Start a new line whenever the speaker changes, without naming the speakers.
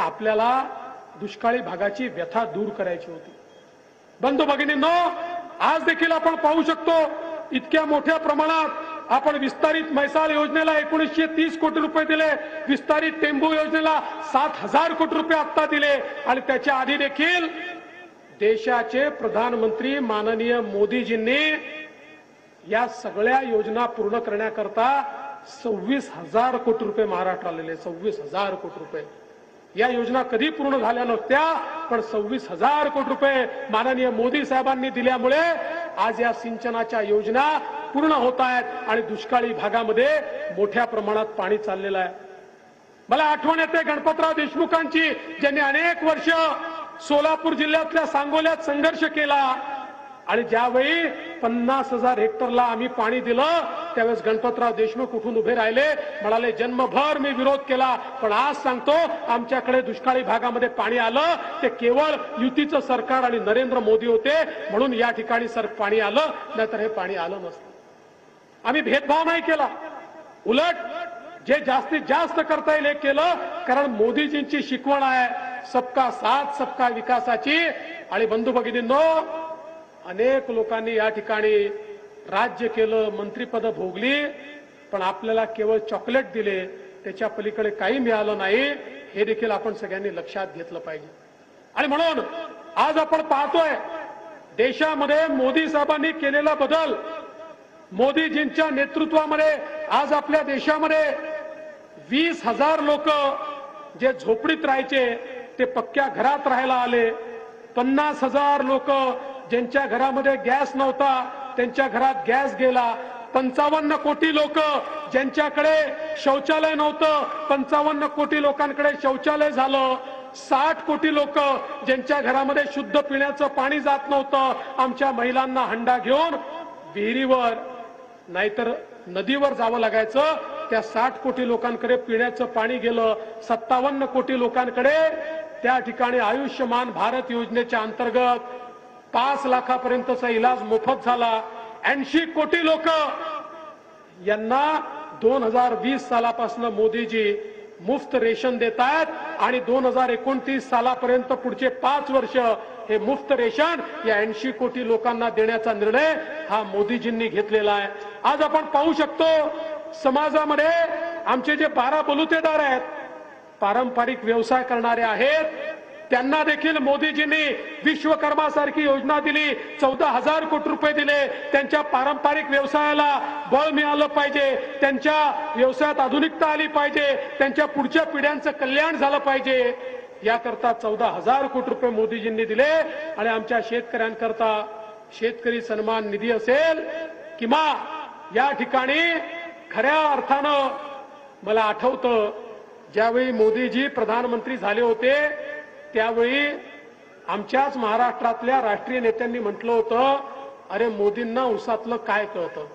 आपल्याला दुष्काळी भागाची व्यथा दूर करायची होती। बंधू भगिनींनो, आज देखील आपण पाहू शकतो इतक्या मोठ्या प्रमाणात आपण विस्तारित म्हैसाळ योजनेला 1930 कोटी रुपये दिले, विस्तारित टेंभू योजनेला 7,000 कोटी रुपये आता दिले आणि त्याच्या आधी देखील देशाचे प्रधानमंत्री माननीय मोदीजींनी या सगळ्या योजना पूर्ण करण्याकरता 26,000 कोटी रुपये महाराष्ट्राला दिले। 26,000 कोटी रुपये या योजना कधी पूर्ण झाल्या नसत्या, पण 26,000 कोटी रुपये माननीय मोदी साहेबांनी दिल्यामुळे आज या सिंचनाच्या योजना पूर्ण होत आहेत आणि दुष्काळी भागामध्ये मोठ्या प्रमाणात पाणी चाललेलं आहे। मला आठवण येते गणपतराव देशमुखांची, ज्यांनी अनेक वर्ष सोलापूर जिल्ह्यातल्या सांगोल्यात संघर्ष केला आणि ज्यावेळी 50,000 हेक्टरला आम्ही पाणी दिलं त्यावेळेस गणपतराव देशमुख उठून उभे राहिले, म्हणाले जन्मभर मी विरोध केला, पण आज सांगतो आमच्याकडे दुष्काळी भागामध्ये पाणी आलं ते केवळ युतीचं सरकार आणि नरेंद्र मोदी होते म्हणून या ठिकाणी पाणी आलं, नाहीतर हे पाणी आलं नसतं। आम्ही भेदभाव नाही केला, उलट जे जास्तीत जास्त करता येईल हे केलं, कारण मोदीजींची शिकवण आहे सबका साथ सबका विकासाची। आणि बंधू भगिनींनो, अनेक लोकांनी या ठिकाणी राज्य केलं, मंत्रिपद भोगली, पण आपल्याला केवळ चॉकलेट दिले, त्याच्या पलीकडे काही मिळालं नाही, हे देखील आपण सगळ्यांनी लक्षात घेतलं पाहिजे। आणि म्हणून आज आपण पाहतोय देशामध्ये मोदी साहेबांनी केलेला बदल, मोदीजींच्या नेतृत्वामध्ये आज आपल्या देशामध्ये 20,000 लोक जे झोपडीत राहायचे ते पक्क्या घरात राहायला आले, 50,000 लोक ज्यांच्या घरामध्ये गॅस नव्हता त्यांच्या घरात गॅस गेला, 55 कोटी लोक ज्यांच्याकडे शौचालय नव्हतं 55 कोटी लोकांकडे शौचालय झालं, 60 कोटी लोक ज्यांच्या घरामध्ये शुद्ध पिण्याचं पाणी जात नव्हतं, आमच्या महिलांना हंडा घेऊन विहिरीवर नाहीतर नदीवर जावं लागायचं, त्या 60 कोटी लोकांकडे पिण्याचं पाणी गेलं। 57 कोटी लोकांकडे त्या ठिकाणी आयुष्यमान भारत योजनेच्या अंतर्गत 5 लाखापर्यंतचा इलाज मोफत झाला। 80 कोटी लोक यांना 2020 सालापासून मोदीजी मुफ्त रेशन देत आहेत आणि 2029 सालापर्यंत पुढचे 5 वर्ष हे मुफ्त रेशन या 80 कोटी लोकांना देण्याचा निर्णय हा मोदीजींनी घेतलेला आहे। आज आपण पाहू शकतो समाजामध्ये आमचे जे 12 बलुतेदार आहेत, पारंपरिक व्यवसाय करणारे आहेत, त्यांना देखील मोदीजींनी विश्वकर्मासारखी योजना दिली, 14,000 कोटी रुपये दिले। त्यांच्या पारंपरिक व्यवसायाला बळ मिळालं पाहिजे, त्यांच्या व्यवसायात आधुनिकता आली पाहिजे, त्यांच्या पुढच्या पिढ्यांचं कल्याण झालं पाहिजे, याकरता 14,000 कोटी रुपये मोदीजींनी दिले। आणि आमच्या शेतकऱ्यांकरता शेतकरी सन्मान निधी असेल किंवा या ठिकाणी खऱ्या अर्थानं मला आठवतं ज्यावेळी मोदीजी प्रधानमंत्री झाले होते त्यावेळी आमच्याच महाराष्ट्रातल्या राष्ट्रीय नेत्यांनी म्हटलं होतं, अरे मोदींना उसातलं काय कळतं,